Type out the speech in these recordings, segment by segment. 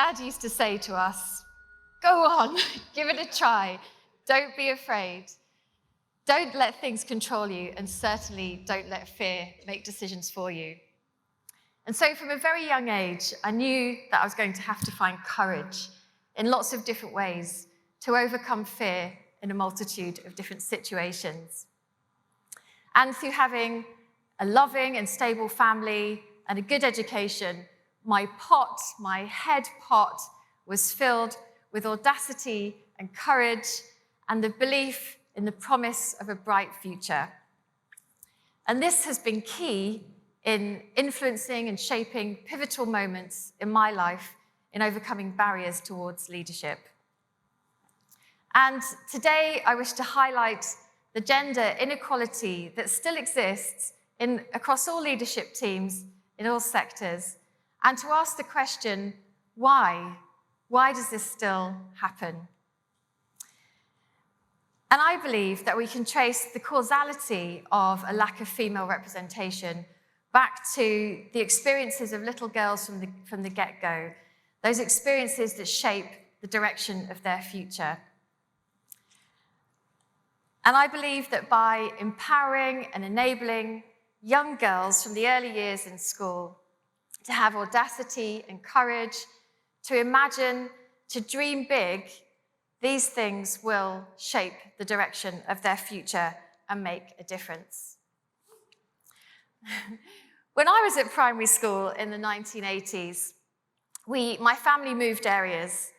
Dad used to say to us, go on, give it a try. Don't be afraid. Don't let things control you, and certainly don't let fear make decisions for you. And so from a very young age, I knew that I was going to have to find courage in lots of different ways to overcome fear in a multitude of different situations. And through having a loving and stable family and a good education, my head pot, was filled with audacity and courage and the belief in the promise of a bright future. And this has been key in influencing and shaping pivotal moments in my life in overcoming barriers towards leadership. And today I wish to highlight the gender inequality that still exists across all leadership teams in all sectors, and to ask the question, why? Why does this still happen? And I believe that we can trace the causality of a lack of female representation back to the experiences of little girls from the get-go, those experiences that shape the direction of their future. And I believe that by empowering and enabling young girls from the early years in school to have audacity and courage, to imagine, to dream big, these things will shape the direction of their future and make a difference. When I was at primary school in the 1980s, my family moved areas,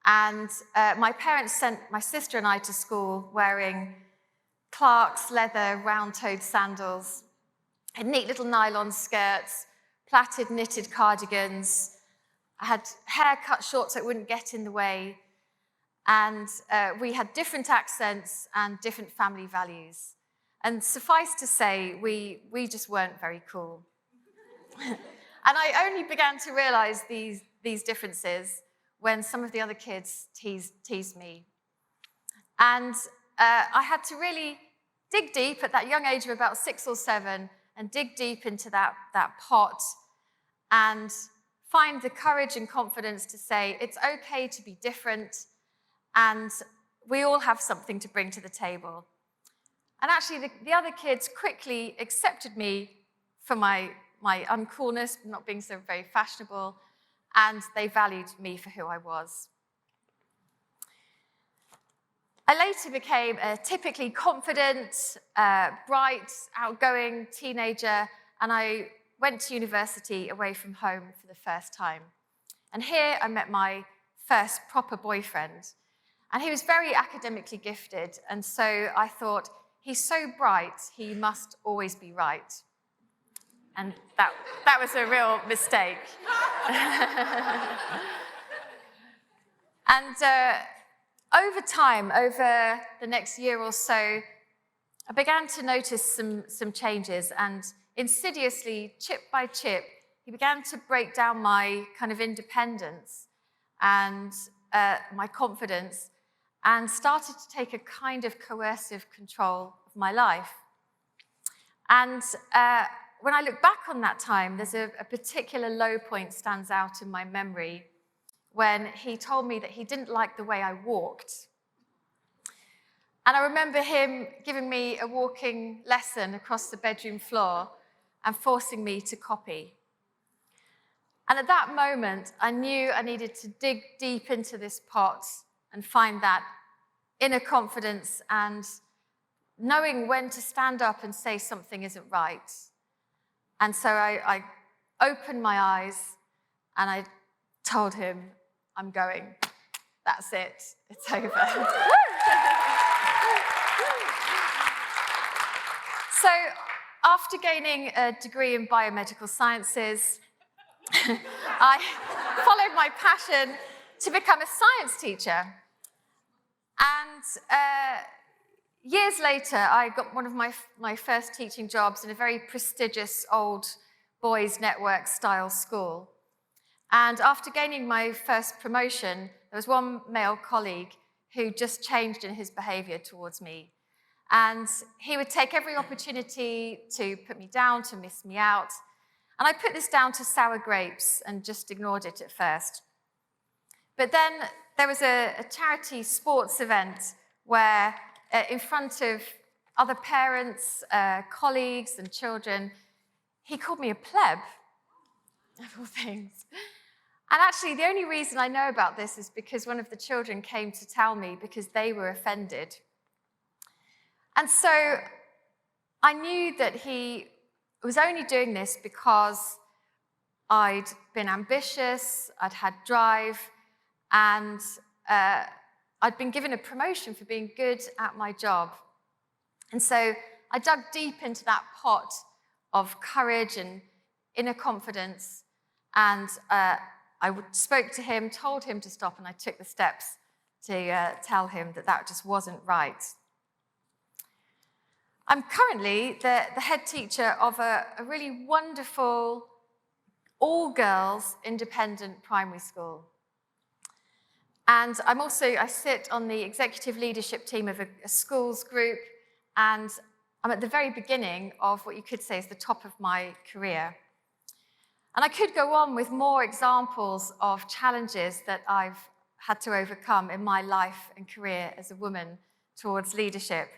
and my parents sent my sister and I to school wearing Clark's leather round-toed sandals, and neat little nylon skirts, plaited knitted cardigans. I had hair cut short so it wouldn't get in the way. And we had different accents and different family values. And suffice to say, we just weren't very cool. And I only began to realize these differences when some of the other kids teased me. And I had to really dig deep at that young age of about 6 or 7 and dig deep into that pot and find the courage and confidence to say it's okay to be different, and we all have something to bring to the table. And actually, the other kids quickly accepted me for my uncoolness, not being so very fashionable, and they valued me for who I was. I later became a typically confident, bright, outgoing teenager, and I went to university away from home for the first time. And here I met my first proper boyfriend. And he was very academically gifted, and so I thought, he's so bright, he must always be right. And that was a real mistake. And over time, over the next year or so, I began to notice some changes, and insidiously, chip by chip, he began to break down my kind of independence and my confidence, and started to take a kind of coercive control of my life. And when I look back on that time, there's a particular low point stands out in my memory when he told me that he didn't like the way I walked. And I remember him giving me a walking lesson across the bedroom floor and forcing me to copy. And at that moment, I knew I needed to dig deep into this pot and find that inner confidence and knowing when to stand up and say something isn't right. And so I opened my eyes and I told him, I'm going. That's it. It's over. So after gaining a degree in biomedical sciences, I followed my passion to become a science teacher. And years later, I got one of my first teaching jobs in a very prestigious old boys' network style school. And after gaining my first promotion, there was one male colleague who just changed in his behavior towards me. And he would take every opportunity to put me down, to miss me out. And I put this down to sour grapes and just ignored it at first. But then there was a charity sports event where in front of other parents, colleagues and children, he called me a pleb, of all things. And actually, the only reason I know about this is because one of the children came to tell me because they were offended. And so I knew that he was only doing this because I'd been ambitious, I'd had drive, and I'd been given a promotion for being good at my job. And so I dug deep into that pot of courage and inner confidence, and I spoke to him, told him to stop, and I took the steps to tell him that that just wasn't right. I'm currently the head teacher of a really wonderful, all-girls independent primary school. And I sit on the executive leadership team of a schools group, and I'm at the very beginning of what you could say is the top of my career. And I could go on with more examples of challenges that I've had to overcome in my life and career as a woman towards leadership.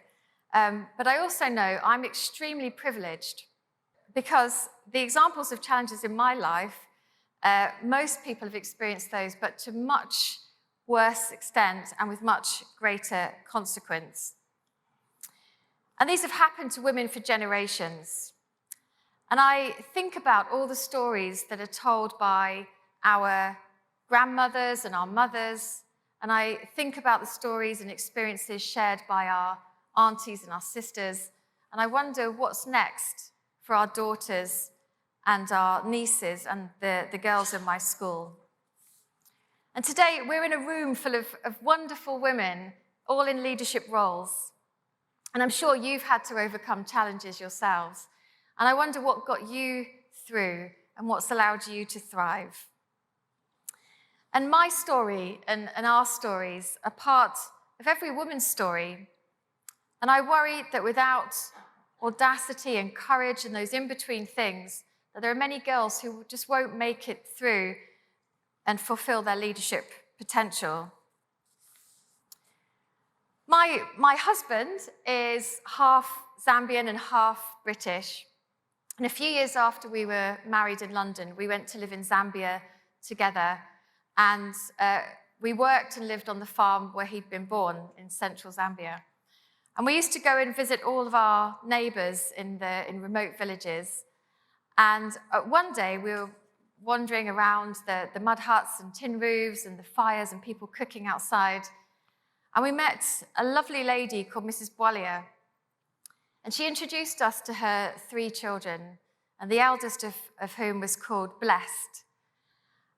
But I also know I'm extremely privileged because the examples of challenges in my life, most people have experienced those, but to much worse extent and with much greater consequence. And these have happened to women for generations. And I think about all the stories that are told by our grandmothers and our mothers, and I think about the stories and experiences shared by our aunties and our sisters, and I wonder what's next for our daughters and our nieces and the girls in my school. And today we're in a room full of wonderful women, all in leadership roles. And I'm sure you've had to overcome challenges yourselves. And I wonder what got you through and what's allowed you to thrive. And my story and our stories are part of every woman's story. And I worry that without audacity and courage and those in-between things, that there are many girls who just won't make it through and fulfill their leadership potential. My husband is half Zambian and half British. And a few years after we were married in London, we went to live in Zambia together. And we worked and lived on the farm where he'd been born in central Zambia. And we used to go and visit all of our neighbors in remote villages. And one day we were wandering around the mud huts and tin roofs and the fires and people cooking outside. And we met a lovely lady called Mrs. Bwalia. And she introduced us to her 3 children, and the eldest of whom was called Blessed.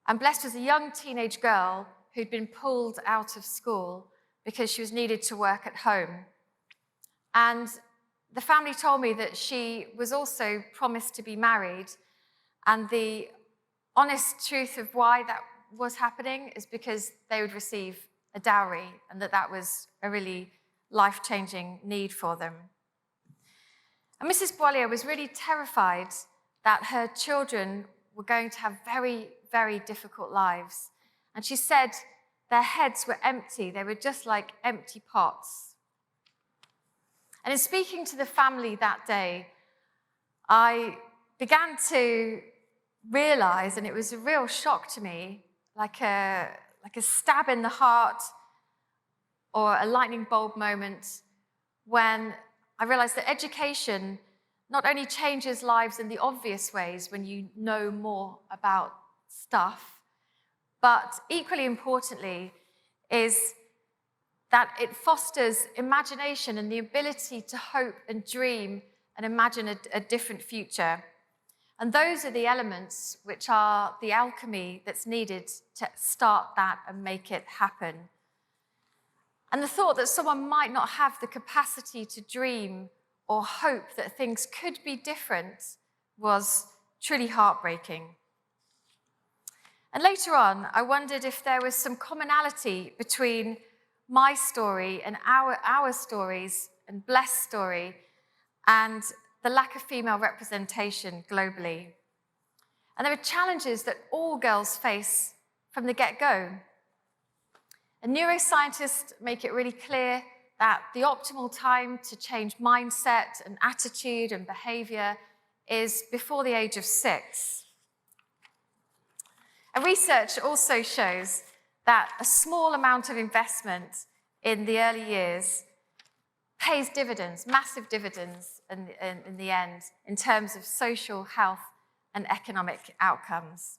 And Blessed was a young teenage girl who'd been pulled out of school because she was needed to work at home. And the family told me that she was also promised to be married, and the honest truth of why that was happening is because they would receive a dowry, and that was a really life-changing need for them. And Mrs. Bwalia was really terrified that her children were going to have very, very difficult lives. And she said their heads were empty. They were just like empty pots. And in speaking to the family that day, I began to realize, and it was a real shock to me, like a stab in the heart or a lightning bulb moment, when I realized that education not only changes lives in the obvious ways when you know more about stuff, but equally importantly is that it fosters imagination and the ability to hope and dream and imagine a different future. And those are the elements which are the alchemy that's needed to start that and make it happen. And the thought that someone might not have the capacity to dream or hope that things could be different was truly heartbreaking. And later on, I wondered if there was some commonality between my story and our stories and Bless's story and the lack of female representation globally. And there are challenges that all girls face from the get-go. And neuroscientists make it really clear that the optimal time to change mindset and attitude and behavior is before the age of 6. And research also shows that a small amount of investment in the early years pays dividends, massive dividends in the end, in terms of social, health, and economic outcomes.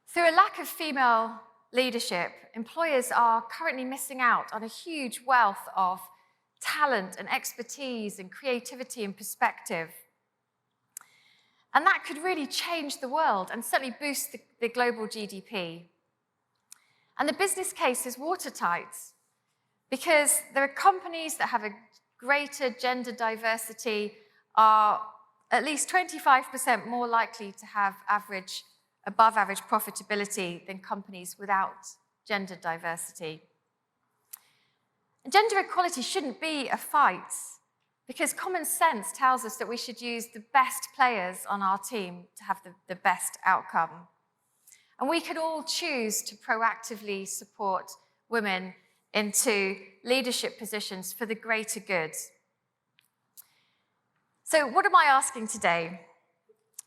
Through a lack of female leadership, employers are currently missing out on a huge wealth of talent and expertise and creativity and perspective. And that could really change the world and certainly boost the global GDP. And the business case is watertight because there are companies that have a greater gender diversity are at least 25% more likely to have above average profitability than companies without gender diversity. And gender equality shouldn't be a fight because common sense tells us that we should use the best players on our team to have the best outcome. And we can all choose to proactively support women into leadership positions for the greater good. So what am I asking today?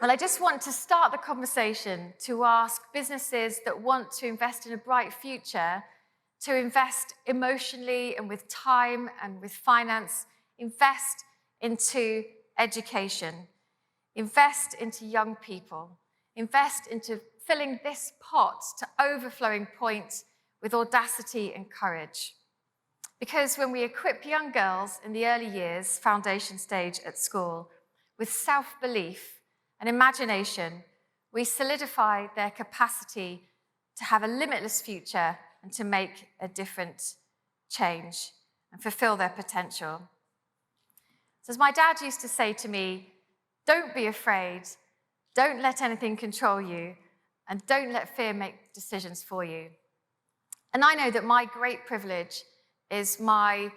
Well, I just want to start the conversation to ask businesses that want to invest in a bright future to invest emotionally and with time and with finance, invest into education, invest into young people, invest into filling this pot to overflowing point with audacity and courage. Because when we equip young girls in the early years, foundation stage at school, with self-belief and imagination, we solidify their capacity to have a limitless future and to make a different change and fulfill their potential. So as my dad used to say to me, don't be afraid, don't let anything control you, and don't let fear make decisions for you. And I know that my great privilege is my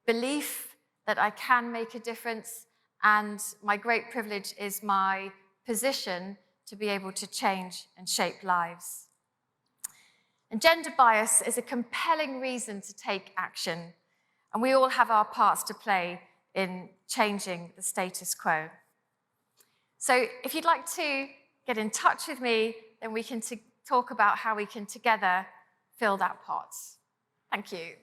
belief that I can make a difference, and my great privilege is my position to be able to change and shape lives. And gender bias is a compelling reason to take action, and we all have our parts to play in changing the status quo. So if you'd like to get in touch with me, then we can talk about how we can together fill that pot. Thank you.